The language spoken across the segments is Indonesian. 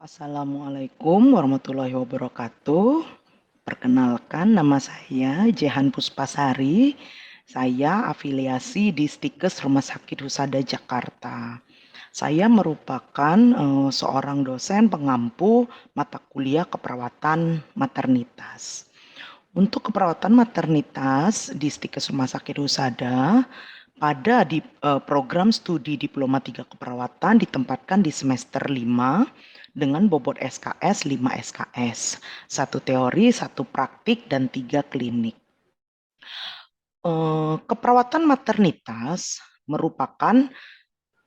Assalamualaikum warahmatullahi wabarakatuh. Perkenalkan, nama saya Jehan Puspasari. Saya afiliasi di Stikes Rumah Sakit Husada Jakarta. Saya merupakan seorang dosen pengampu mata kuliah keperawatan maternitas. Untuk keperawatan maternitas di Stikes Rumah Sakit Husada, pada program studi Diploma 3 Keperawatan ditempatkan di semester 5 dengan bobot SKS 5 SKS, 1 teori, 1 praktik, dan 3 klinik. Keperawatan maternitas merupakan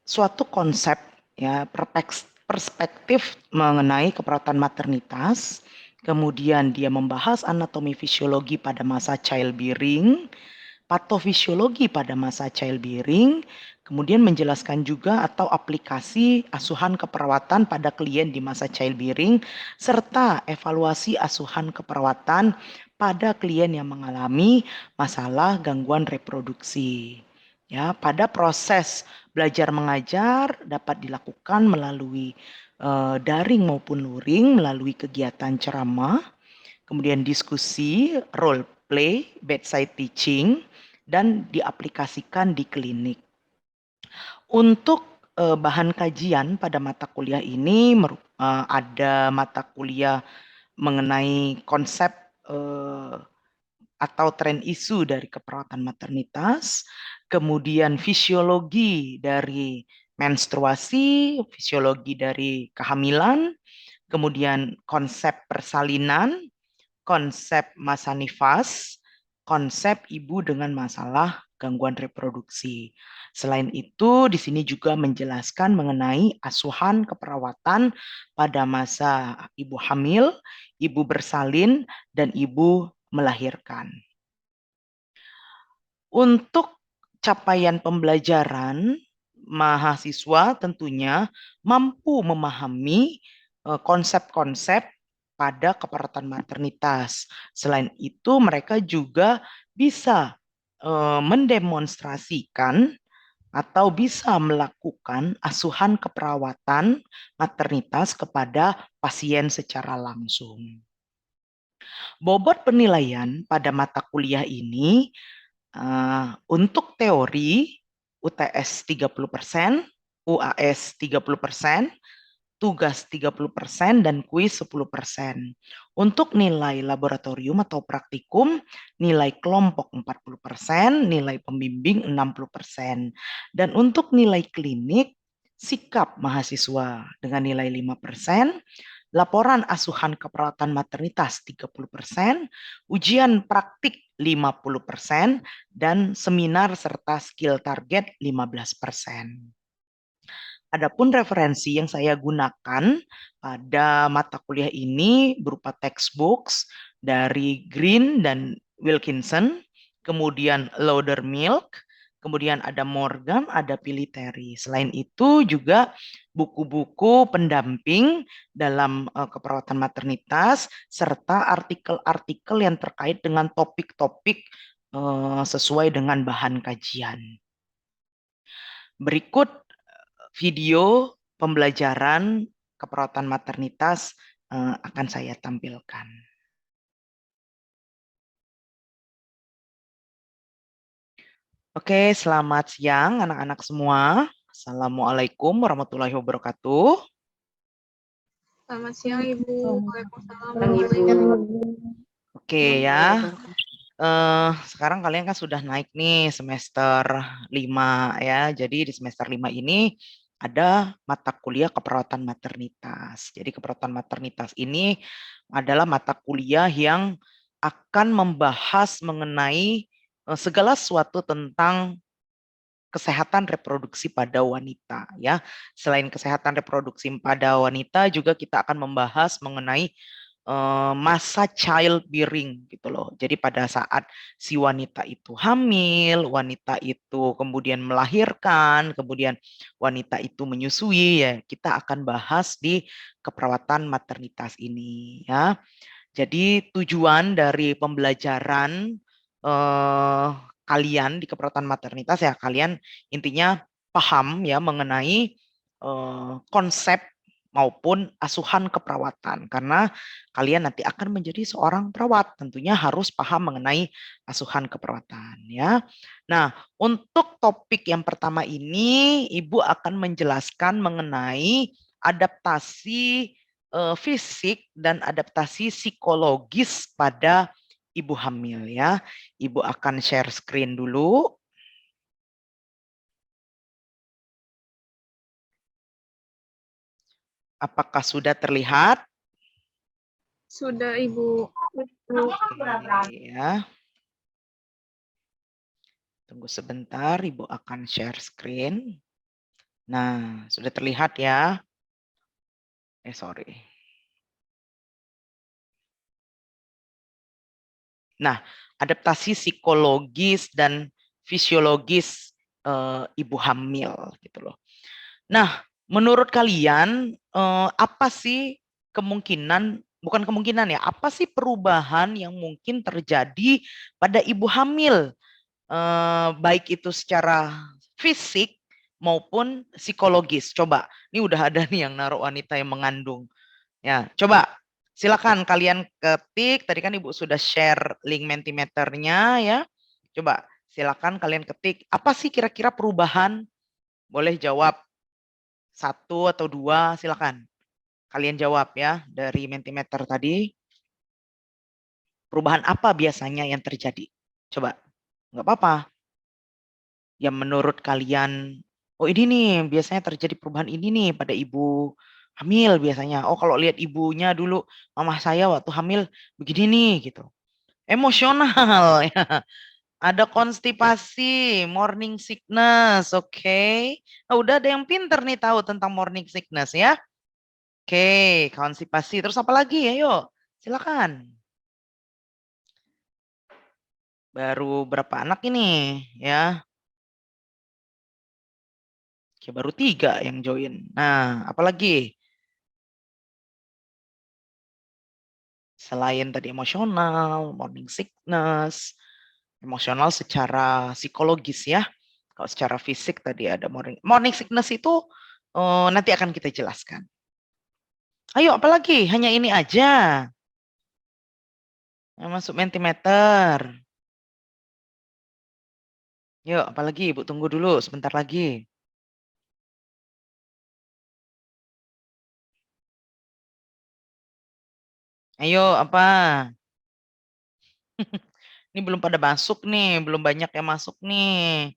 suatu konsep ya perspektif mengenai keperawatan maternitas. Kemudian dia membahas anatomi fisiologi pada masa childbearing, patofisiologi pada masa childbearing, kemudian menjelaskan juga atau aplikasi asuhan keperawatan pada klien di masa childbearing, serta evaluasi asuhan keperawatan pada klien yang mengalami masalah gangguan reproduksi. Ya, pada proses belajar mengajar dapat dilakukan melalui daring maupun luring, melalui kegiatan ceramah, kemudian diskusi, role play, bedside teaching, dan diaplikasikan di klinik. Untuk bahan kajian pada mata kuliah ini ada mata kuliah mengenai konsep atau tren isu dari keperawatan maternitas, kemudian fisiologi dari menstruasi, fisiologi dari kehamilan, kemudian konsep persalinan, konsep masa nifas, konsep ibu dengan masalah gangguan reproduksi. Selain itu, di sini juga menjelaskan mengenai asuhan keperawatan pada masa ibu hamil, ibu bersalin, dan ibu melahirkan. Untuk capaian pembelajaran, mahasiswa tentunya mampu memahami konsep-konsep pada keperawatan maternitas. Selain itu, mereka juga bisa mendemonstrasikan atau bisa melakukan asuhan keperawatan maternitas kepada pasien secara langsung. Bobot penilaian pada mata kuliah ini untuk teori UTS 30%, UAS 30%, tugas 30%, dan kuis 10%. Untuk nilai laboratorium atau praktikum, nilai kelompok 40%, nilai pembimbing 60%. Dan untuk nilai klinik, sikap mahasiswa dengan nilai 5%, laporan asuhan keperawatan maternitas 30%, ujian praktik 50%, dan seminar serta skill target 15%. Adapun referensi yang saya gunakan pada mata kuliah ini berupa textbooks dari Green dan Wilkinson, kemudian Laudermilk, kemudian ada Morgan, ada Piliteri. Selain itu juga buku-buku pendamping dalam keperawatan maternitas serta artikel-artikel yang terkait dengan topik-topik sesuai dengan bahan kajian. Berikut video pembelajaran keperawatan maternitas akan saya tampilkan. Oke, selamat siang anak-anak semua. Assalamualaikum warahmatullahi wabarakatuh. Selamat siang Ibu. Waalaikumsalam. Oke ya. Sekarang kalian kan sudah naik nih semester 5 ya. Jadi di semester 5 ini ada mata kuliah keperawatan maternitas. Jadi keperawatan maternitas ini adalah mata kuliah yang akan membahas mengenai segala sesuatu tentang kesehatan reproduksi pada wanita ya. Selain kesehatan reproduksi pada wanita juga kita akan membahas mengenai masa childbearing gitu loh. Jadi pada saat si wanita itu hamil, wanita itu kemudian melahirkan, kemudian wanita itu menyusui ya, kita akan bahas di keperawatan maternitas ini ya. Jadi tujuan dari pembelajaran kalian di keperawatan maternitas ya, kalian intinya paham ya mengenai konsep maupun asuhan keperawatan. Karena kalian nanti akan menjadi seorang perawat, tentunya harus paham mengenai asuhan keperawatan ya. Nah, untuk topik yang pertama ini Ibu akan menjelaskan mengenai adaptasi fisik dan adaptasi psikologis pada ibu hamil ya. Ibu akan share screen dulu. Apakah sudah terlihat? Sudah, Ibu. Oke, ya. Tunggu sebentar, Ibu akan share screen. Nah, sudah terlihat ya. Sorry. Nah, adaptasi psikologis dan fisiologis ibu hamil gitu loh. Nah, menurut kalian apa sih kemungkinan, bukan kemungkinan ya, apa sih perubahan yang mungkin terjadi pada ibu hamil? Baik itu secara fisik maupun psikologis. Coba, ini udah ada nih yang naruh wanita yang mengandung. Ya, coba silakan kalian ketik. Tadi kan Ibu sudah share link Mentimeternya ya. Coba silakan kalian ketik. Apa sih kira-kira perubahan? Boleh jawab 1 atau 2, silakan. Kalian jawab ya dari Mentimeter tadi. Perubahan apa biasanya yang terjadi? Coba, nggak apa-apa. Yang menurut kalian, oh ini nih biasanya terjadi perubahan ini nih pada ibu hamil biasanya. Oh kalau lihat ibunya dulu, mama saya waktu hamil begini nih gitu. Emosional ya. Ada konstipasi, morning sickness, oke. Nah, udah ada yang pinter nih tahu tentang morning sickness ya. Oke, konstipasi. Terus apa lagi? Ayo, silakan. Baru berapa anak ini ya? Oke, baru 3 yang join. Nah, apalagi? Selain tadi emosional, morning sickness, emosional secara psikologis ya. Kalau secara fisik tadi ada morning sickness itu nanti akan kita jelaskan. Ayo, apalagi? Hanya ini aja. Yang masuk Mentimeter. Yuk, apalagi? Ibu tunggu dulu sebentar lagi. Ayo, apa? Ini belum pada masuk nih, belum banyak yang masuk nih.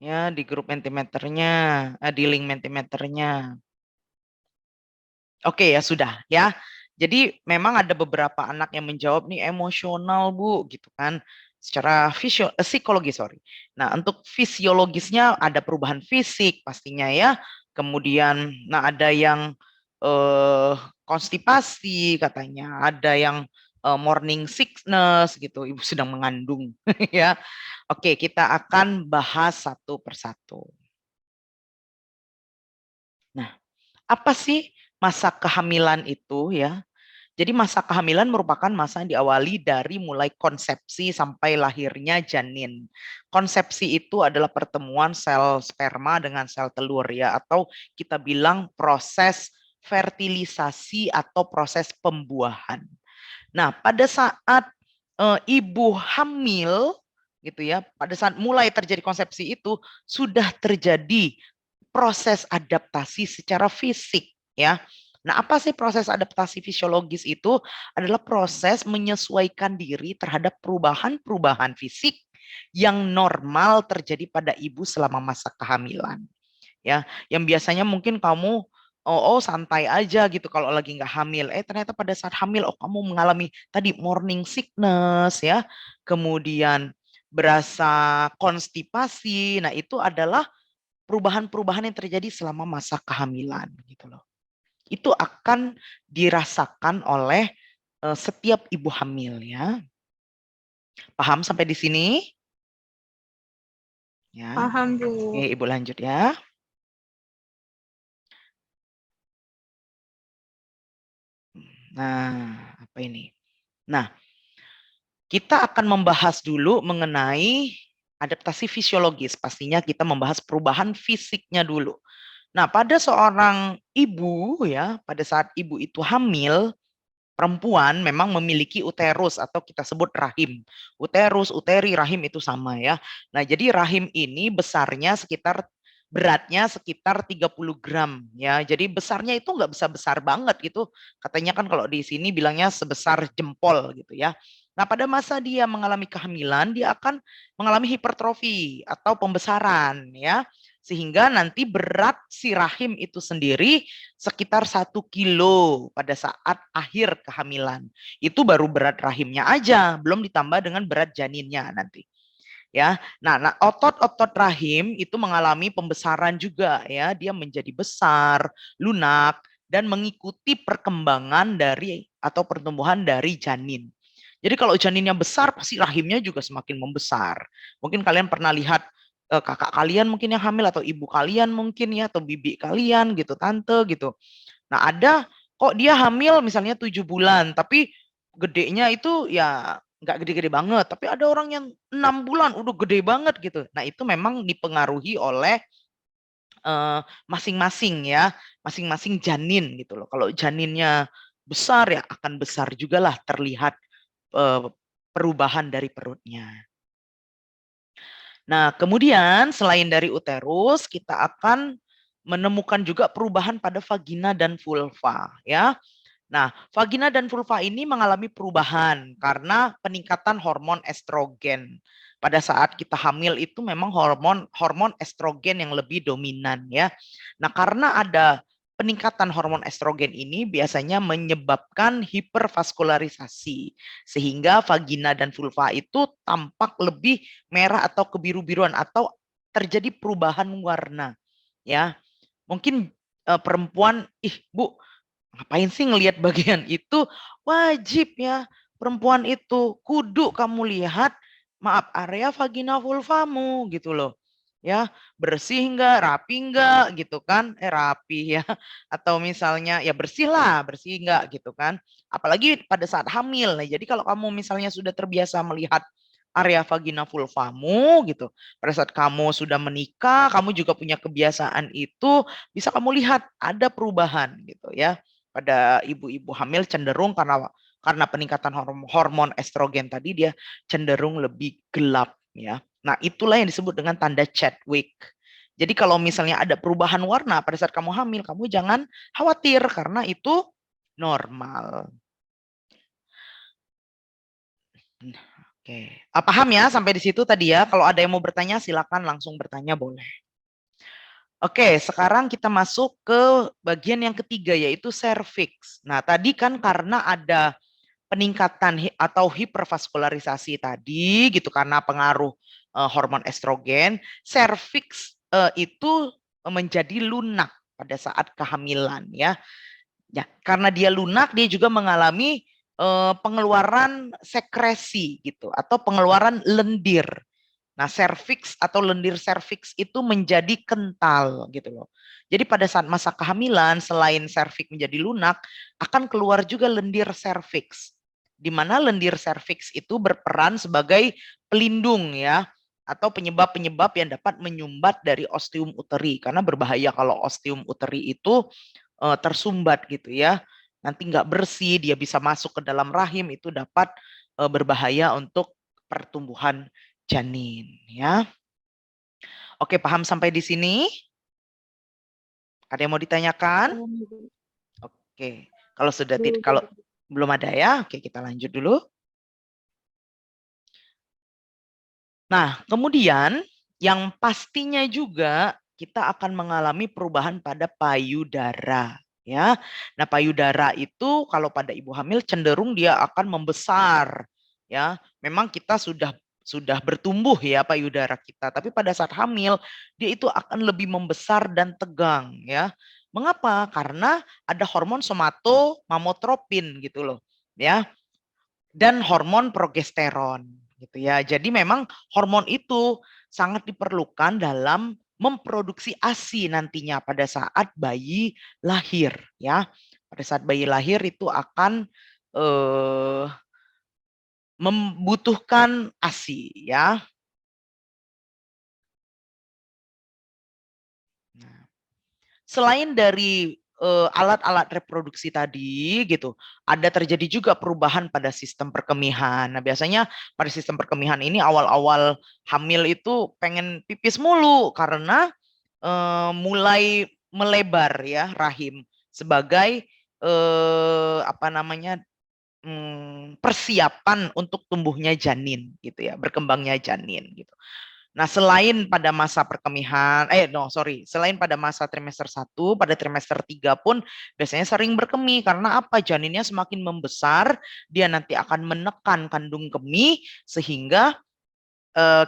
Ya, di grup Mentimeternya, di link Mentimeternya. Oke ya sudah ya. Jadi memang ada beberapa anak yang menjawab nih emosional Bu gitu kan. Secara psikologi sorry. Nah untuk fisiologisnya ada perubahan fisik pastinya ya. Kemudian nah ada yang konstipasi katanya. Ada yang morning sickness gitu. Ibu sedang mengandung ya. Oke kita akan bahas satu persatu. Nah apa sih masa kehamilan itu ya? Jadi masa kehamilan merupakan masa yang diawali dari mulai konsepsi sampai lahirnya janin. Konsepsi itu adalah pertemuan sel sperma dengan sel telur ya, atau kita bilang proses fertilisasi atau proses pembuahan. Nah, pada saat ibu hamil gitu ya, pada saat mulai terjadi konsepsi itu sudah terjadi proses adaptasi secara fisik ya. Nah, apa sih proses adaptasi fisiologis itu? Adalah proses menyesuaikan diri terhadap perubahan-perubahan fisik yang normal terjadi pada ibu selama masa kehamilan. Ya, yang biasanya mungkin kamu santai aja gitu kalau lagi nggak hamil. Ternyata pada saat hamil kamu mengalami tadi morning sickness ya. Kemudian berasa konstipasi. Nah, itu adalah perubahan-perubahan yang terjadi selama masa kehamilan gitu loh. Itu akan dirasakan oleh setiap ibu hamil ya. Paham sampai di sini? Ya. Paham, Bu. Oke, Ibu lanjut ya. Nah, apa ini? Nah, kita akan membahas dulu mengenai adaptasi fisiologis. Pastinya kita membahas perubahan fisiknya dulu. Nah, pada seorang ibu ya, pada saat ibu itu hamil, perempuan memang memiliki uterus atau kita sebut rahim. Uterus, uteri, rahim itu sama ya. Nah, jadi rahim ini beratnya sekitar 30 gram ya. Jadi besarnya itu nggak besar-besar banget gitu. Katanya kan kalau di sini bilangnya sebesar jempol gitu ya. Nah, pada masa dia mengalami kehamilan, dia akan mengalami hipertrofi atau pembesaran ya. Sehingga nanti berat si rahim itu sendiri sekitar 1 kilo pada saat akhir kehamilan. Itu baru berat rahimnya aja, belum ditambah dengan berat janinnya nanti. Ya, nah otot-otot rahim itu mengalami pembesaran juga ya, dia menjadi besar, lunak dan mengikuti perkembangan dari atau pertumbuhan dari janin. Jadi kalau janinnya besar, pasti rahimnya juga semakin membesar. Mungkin kalian pernah lihat kakak kalian mungkin yang hamil atau ibu kalian mungkin ya atau bibi kalian gitu, tante gitu. Nah, ada kok dia hamil misalnya 7 bulan, tapi gedenya itu ya nggak gede-gede banget. Tapi ada orang yang 6 bulan udah gede banget gitu. Nah, itu memang dipengaruhi oleh masing-masing ya, masing-masing janin gitu loh. Kalau janinnya besar ya akan besar juga lah terlihat perubahan dari perutnya. Nah, kemudian selain dari uterus, kita akan menemukan juga perubahan pada vagina dan vulva ya. Nah, vagina dan vulva ini mengalami perubahan karena peningkatan hormon estrogen. Pada saat kita hamil itu memang hormon estrogen yang lebih dominan ya. Nah, karena ada peningkatan hormon estrogen ini biasanya menyebabkan hipervaskularisasi sehingga vagina dan vulva itu tampak lebih merah atau kebiru-biruan atau terjadi perubahan warna ya. Mungkin perempuan, ih Bu, ngapain sih ngelihat bagian itu? Wajib ya, perempuan itu kudu kamu lihat, maaf, area vagina vulvamu gitu loh. Ya, bersih enggak, rapi enggak gitu kan? Rapi ya. Atau misalnya ya bersih lah, bersih enggak gitu kan? Apalagi pada saat hamil. Nah, jadi kalau kamu misalnya sudah terbiasa melihat area vagina vulvamu gitu. Pada saat kamu sudah menikah, kamu juga punya kebiasaan itu, bisa kamu lihat ada perubahan gitu ya pada ibu-ibu hamil cenderung karena peningkatan hormon estrogen tadi dia cenderung lebih gelap ya. Nah, itulah yang disebut dengan tanda Chadwick. Jadi kalau misalnya ada perubahan warna pada saat kamu hamil, kamu jangan khawatir karena itu normal. Oke, paham ya sampai di situ tadi ya. Kalau ada yang mau bertanya silakan langsung bertanya boleh. Oke, sekarang kita masuk ke bagian yang ketiga yaitu serviks. Nah, tadi kan karena ada peningkatan atau hipervaskularisasi tadi gitu karena pengaruh hormon estrogen, serviks itu menjadi lunak pada saat kehamilan ya. Ya, karena dia lunak dia juga mengalami pengeluaran sekresi gitu atau pengeluaran lendir. Nah, serviks atau lendir serviks itu menjadi kental gitu loh. Jadi pada saat masa kehamilan selain serviks menjadi lunak akan keluar juga lendir serviks. Di mana lendir serviks itu berperan sebagai pelindung ya atau penyebab-penyebab yang dapat menyumbat dari ostium uteri karena berbahaya kalau ostium uteri itu tersumbat gitu ya. Nanti nggak bersih, dia bisa masuk ke dalam rahim itu dapat berbahaya untuk pertumbuhan janin ya. Oke, paham sampai di sini? Ada yang mau ditanyakan? Oke. Kalau sudah kalau belum ada ya, oke kita lanjut dulu. Nah, kemudian yang pastinya juga kita akan mengalami perubahan pada payudara ya. Nah, payudara itu kalau pada ibu hamil cenderung dia akan membesar ya. Memang kita sudah bertumbuh ya payudara kita, tapi pada saat hamil dia itu akan lebih membesar dan tegang ya. Mengapa? Karena ada hormon somatomamotropin gitu loh ya dan hormon progesteron gitu ya. Jadi memang hormon itu sangat diperlukan dalam memproduksi ASI nantinya pada saat bayi lahir ya. Pada saat bayi lahir itu akan membutuhkan ASI ya. Nah, selain dari alat-alat reproduksi tadi gitu, ada terjadi juga perubahan pada sistem perkemihan. Nah, biasanya pada sistem perkemihan ini awal-awal hamil itu pengen pipis mulu karena mulai melebar ya rahim sebagai apa namanya persiapan untuk tumbuhnya janin gitu ya, berkembangnya janin gitu. Nah, selain pada masa perkemihan, selain pada masa trimester 1, pada trimester 3 pun biasanya sering berkemih karena apa? Janinnya semakin membesar, dia nanti akan menekan kandung kemih sehingga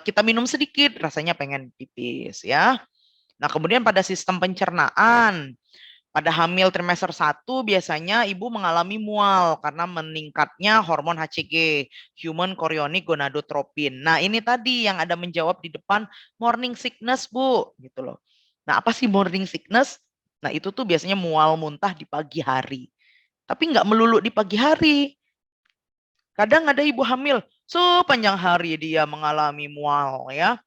kita minum sedikit rasanya pengen pipis ya. Nah, kemudian pada sistem pencernaan, pada hamil trimester 1 biasanya ibu mengalami mual karena meningkatnya hormon HCG, human chorionic gonadotropin. Nah, ini tadi yang ada menjawab di depan morning sickness, Bu, gitu loh. Nah, apa sih morning sickness? Nah, itu tuh biasanya mual muntah di pagi hari. Tapi nggak melulu di pagi hari. Kadang ada ibu hamil, sepanjang hari dia mengalami mual ya.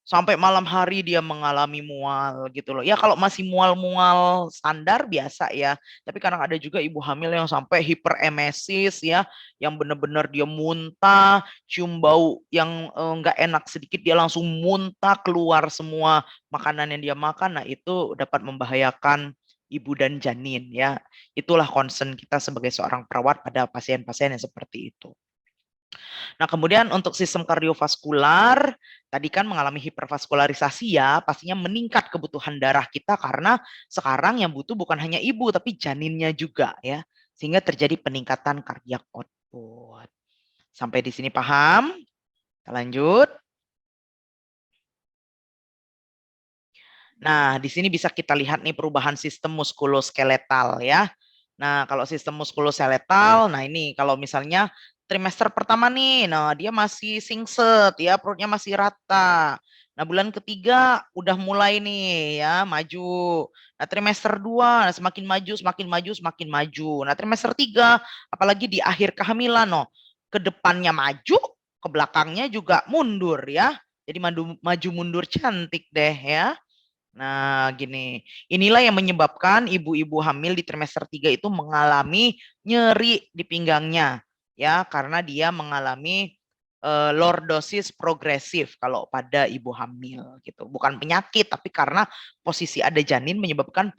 Sampai malam hari dia mengalami mual gitu loh. Ya kalau masih mual-mual standar biasa ya. Tapi kadang ada juga ibu hamil yang sampai hiperemesis ya. Yang benar-benar dia muntah, cium bau yang nggak enak sedikit dia langsung muntah keluar semua makanan yang dia makan. Nah itu dapat membahayakan ibu dan janin ya. Itulah concern kita sebagai seorang perawat pada pasien-pasien yang seperti itu. Nah, kemudian untuk sistem kardiovaskular, tadi kan mengalami hipervaskularisasi ya, pastinya meningkat kebutuhan darah kita karena sekarang yang butuh bukan hanya ibu, tapi janinnya juga ya. Sehingga terjadi peningkatan kardiak output. Sampai di sini paham? Kita lanjut. Nah, di sini bisa kita lihat nih perubahan sistem muskuloskeletal ya. Nah, kalau sistem muskuloskeletal, nah ini kalau misalnya trimester pertama nih, nah dia masih singset ya, perutnya masih rata. Nah, bulan ketiga udah mulai nih ya, maju. Nah, trimester 2 nah, semakin maju, semakin maju, semakin maju. Nah, trimester 3 apalagi di akhir kehamilan no, ke depannya maju, ke belakangnya juga mundur ya. Jadi maju mundur cantik deh ya. Nah, gini. Inilah yang menyebabkan ibu-ibu hamil di trimester 3 itu mengalami nyeri di pinggangnya. Ya, karena dia mengalami lordosis progresif kalau pada ibu hamil gitu. Bukan penyakit, tapi karena posisi ada janin menyebabkan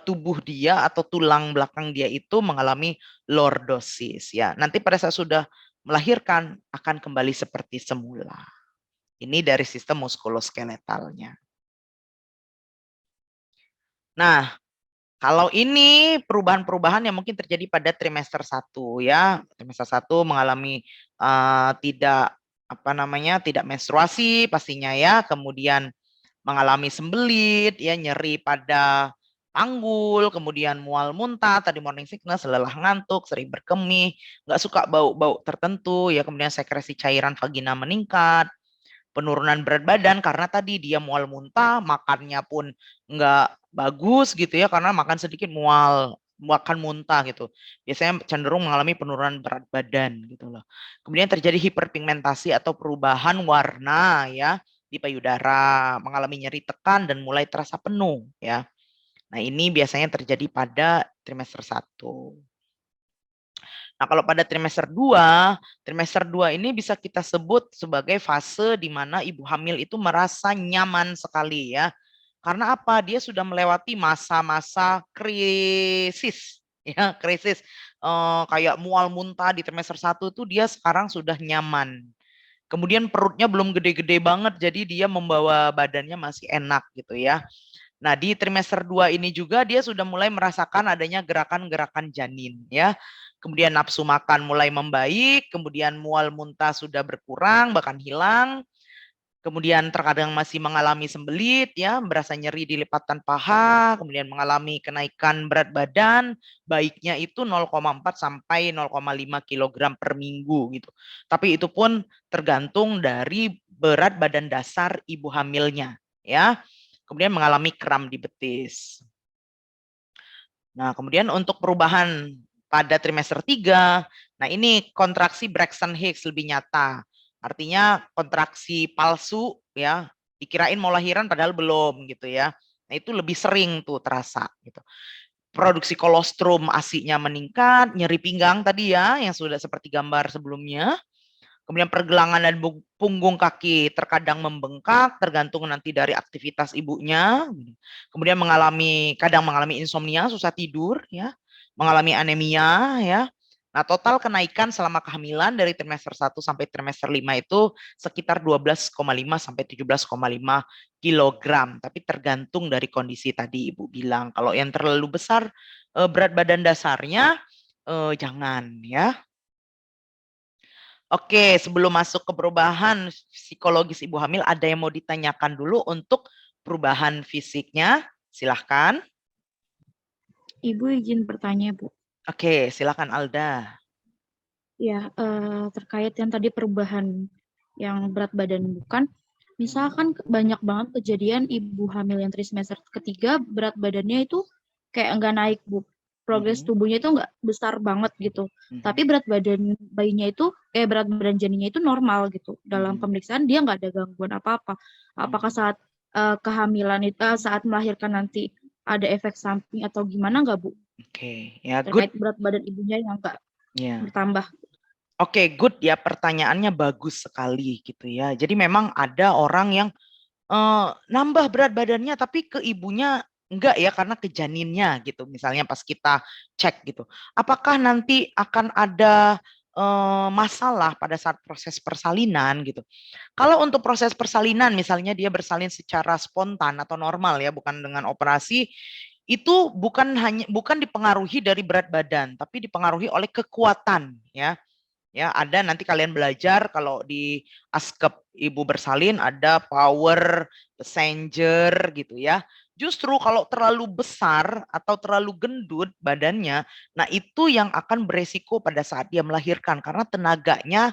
tubuh dia atau tulang belakang dia itu mengalami lordosis ya. Nanti pada saat sudah melahirkan akan kembali seperti semula. Ini dari sistem muskuloskeletalnya. Nah, kalau ini perubahan-perubahan yang mungkin terjadi pada trimester 1 ya. Trimester 1 mengalami tidak tidak menstruasi pastinya ya, kemudian mengalami sembelit ya, nyeri pada panggul, kemudian mual muntah, tadi morning sickness, lelah ngantuk, sering berkemih, nggak suka bau-bau tertentu ya, kemudian sekresi cairan vagina meningkat, penurunan berat badan karena tadi dia mual muntah, makannya pun nggak bagus gitu ya karena makan sedikit mual, makan muntah gitu. Biasanya cenderung mengalami penurunan berat badan gitu loh. Kemudian terjadi hiperpigmentasi atau perubahan warna ya di payudara, mengalami nyeri tekan dan mulai terasa penuh ya. Nah, ini biasanya terjadi pada trimester 1. Nah, kalau pada trimester 2 ini bisa kita sebut sebagai fase di mana ibu hamil itu merasa nyaman sekali ya. Karena apa? Dia sudah melewati masa-masa krisis ya, krisis. Kayak mual muntah di trimester 1 itu dia sekarang sudah nyaman. Kemudian perutnya belum gede-gede banget jadi dia membawa badannya masih enak gitu ya. Nah, di trimester 2 ini juga dia sudah mulai merasakan adanya gerakan-gerakan janin ya. Kemudian nafsu makan mulai membaik, kemudian mual muntah sudah berkurang bahkan hilang. Kemudian terkadang masih mengalami sembelit ya, berasa nyeri di lipatan paha, kemudian mengalami kenaikan berat badan, baiknya itu 0,4 sampai 0,5 kg per minggu gitu. Tapi itu pun tergantung dari berat badan dasar ibu hamilnya ya. Kemudian mengalami kram di betis. Nah, kemudian untuk perubahan pada trimester 3, nah ini kontraksi Braxton Hicks lebih nyata. Artinya kontraksi palsu ya, dikirain mau lahiran padahal belum gitu ya. Nah, itu lebih sering tuh terasa gitu. Produksi kolostrum ASI-nya meningkat, nyeri pinggang tadi ya, yang sudah seperti gambar sebelumnya. Kemudian pergelangan dan punggung kaki terkadang membengkak, tergantung nanti dari aktivitas ibunya. Kemudian kadang mengalami insomnia, susah tidur, ya, mengalami anemia, ya. Nah, total kenaikan selama kehamilan dari trimester 1 sampai trimester 5 itu sekitar 12,5 sampai 17,5 kilogram. Tapi tergantung dari kondisi tadi Ibu bilang. Kalau yang terlalu besar berat badan dasarnya, jangan ya. Oke, sebelum masuk ke perubahan psikologis ibu hamil, ada yang mau ditanyakan dulu untuk perubahan fisiknya? Silahkan. Ibu izin bertanya, Bu. Oke, silahkan Alda. Ya, terkait yang tadi perubahan yang berat badan bukan, misalkan banyak banget kejadian ibu hamil yang trimester ketiga berat badannya itu kayak nggak naik, Bu. Progres tubuhnya itu nggak besar banget gitu. Tapi berat badan bayinya itu, berat badan janinnya itu normal gitu. Dalam pemeriksaan dia nggak ada gangguan apa-apa. Apakah saat kehamilan itu, saat melahirkan nanti ada efek samping atau gimana nggak, Bu? Oke, ya Terkait good. berat badan ibunya yang nggak bertambah. Oke, good ya, pertanyaannya bagus sekali gitu ya. Jadi memang ada orang yang nambah berat badannya tapi ke ibunya enggak ya karena ke janinnya gitu. Misalnya pas kita cek gitu. Apakah nanti akan ada masalah pada saat proses persalinan gitu. Kalau untuk proses persalinan misalnya dia bersalin secara spontan atau normal ya, bukan dengan operasi, itu bukan dipengaruhi dari berat badan, tapi dipengaruhi oleh kekuatan ya. Ya, ada nanti kalian belajar kalau di askep ibu bersalin ada power passenger gitu ya. Justru kalau terlalu besar atau terlalu gendut badannya, nah itu yang akan beresiko pada saat dia melahirkan karena tenaganya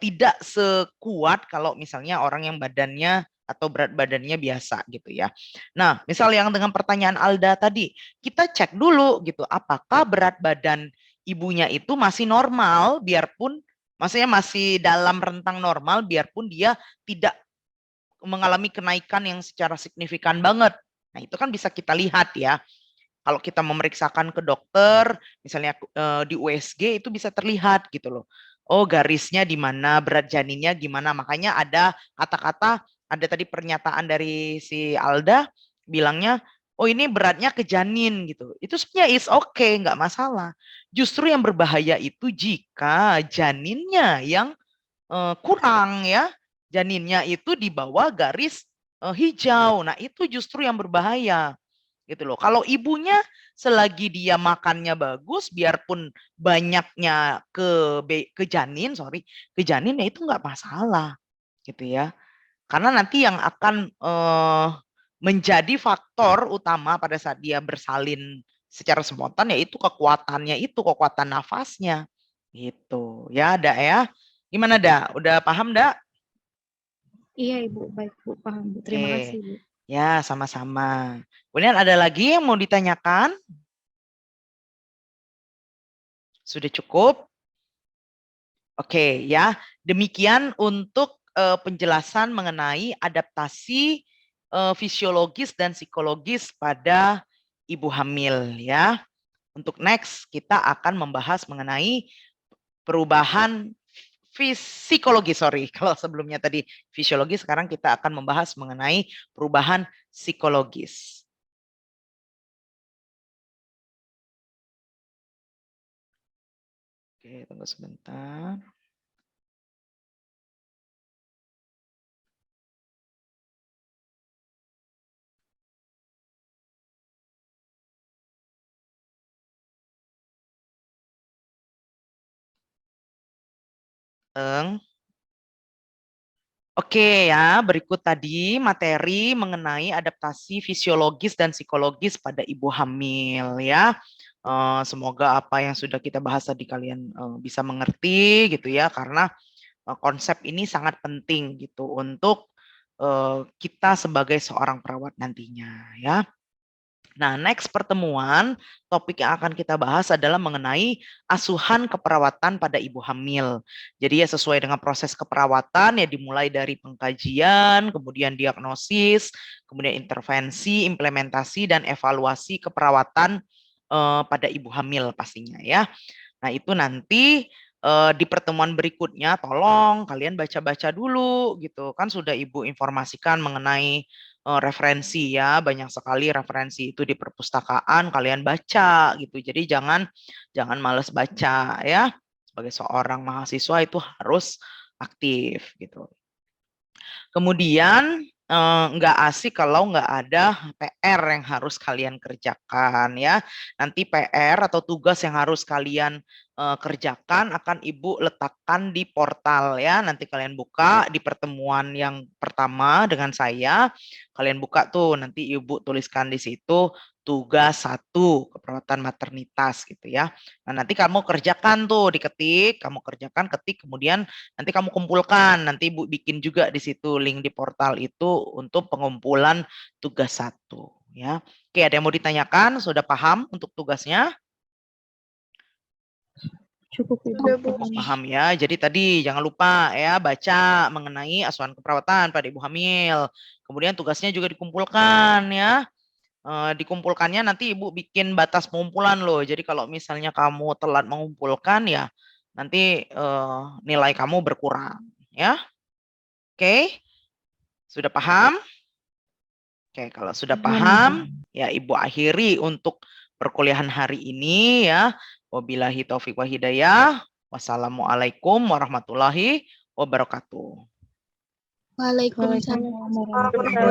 tidak sekuat kalau misalnya orang yang badannya atau berat badannya biasa gitu ya. Nah, misal yang dengan pertanyaan Alda tadi, kita cek dulu gitu, apakah berat badan ibunya itu masih normal, biarpun maksudnya masih dalam rentang normal, biarpun dia tidak mengalami kenaikan yang secara signifikan banget. Nah, itu kan bisa kita lihat ya. Kalau kita memeriksakan ke dokter, misalnya di USG itu bisa terlihat gitu loh. Oh, garisnya di mana, berat janinnya gimana. Makanya ada kata-kata, ada tadi pernyataan dari si Alda bilangnya, oh ini beratnya ke janin gitu. Itu sebenarnya is okay, nggak masalah. Justru yang berbahaya itu jika janinnya yang kurang ya. Janinnya itu di bawah garis hijau. Nah, itu justru yang berbahaya gitu loh. Kalau ibunya selagi dia makannya bagus, biarpun banyaknya ke janin, ke janin ya itu nggak masalah, gitu ya. Karena nanti yang akan menjadi faktor utama pada saat dia bersalin secara spontan yaitu kekuatannya itu, kekuatan nafasnya, gitu. Ya, ada ya. Gimana dah? Udah paham dah? Iya, Ibu. Baik, Bu. Paham, Bu. Terima Oke. kasih, Bu. Ya, sama-sama. Kemudian ada lagi yang mau ditanyakan? Sudah cukup? Oke, ya. Demikian untuk penjelasan mengenai adaptasi fisiologis dan psikologis pada ibu hamil ya. Untuk next kita akan membahas mengenai perubahan psikologis, sorry. Kalau sebelumnya tadi fisiologis, sekarang kita akan membahas mengenai perubahan psikologis. Oke, tunggu sebentar. Oke ya, berikut tadi materi mengenai adaptasi fisiologis dan psikologis pada ibu hamil ya. Semoga apa yang sudah kita bahas tadi kalian bisa mengerti gitu ya, karena konsep ini sangat penting gitu untuk kita sebagai seorang perawat nantinya ya. Nah, next pertemuan, topik yang akan kita bahas adalah mengenai asuhan keperawatan pada ibu hamil. Jadi ya sesuai dengan proses keperawatan ya dimulai dari pengkajian, kemudian diagnosis, kemudian intervensi, implementasi, dan evaluasi keperawatan pada ibu hamil pastinya ya. Nah, itu nanti di pertemuan berikutnya tolong kalian baca-baca dulu gitu. Kan sudah Ibu informasikan mengenai referensi ya, banyak sekali referensi itu di perpustakaan, kalian baca gitu. Jadi jangan males baca ya. Sebagai seorang mahasiswa itu harus aktif gitu. Kemudian nggak asik kalau nggak ada PR yang harus kalian kerjakan ya. Nanti PR atau tugas yang harus kalian kerjakan akan Ibu letakkan di portal ya. Nanti kalian buka di pertemuan yang pertama dengan saya. Kalian buka tuh, nanti Ibu tuliskan di situ tugas 1 keperawatan maternitas gitu ya. Nah, nanti kamu kerjakan tuh, diketik, kamu kerjakan, ketik, kemudian nanti kamu kumpulkan, nanti Ibu bikin juga di situ link di portal itu untuk pengumpulan tugas 1 ya. Oke, ada yang mau ditanyakan? Sudah paham untuk tugasnya? Cukup Ibu. Sudah, Bu. Paham ya. Jadi tadi jangan lupa ya baca mengenai asuhan keperawatan pada ibu hamil. Kemudian tugasnya juga dikumpulkan ya. Dikumpulkannya nanti Ibu bikin batas pengumpulan loh. Jadi kalau misalnya kamu telat mengumpulkan ya nanti nilai kamu berkurang ya. Oke. Sudah paham? Oke, kalau sudah paham ya Ibu akhiri untuk perkuliahan hari ini ya. Wabillahi taufiq wa hidayah. Wassalamualaikum warahmatullahi wabarakatuh. Waalaikumsalam. Waalaikumsalam warahmatullahi wabarakatuh.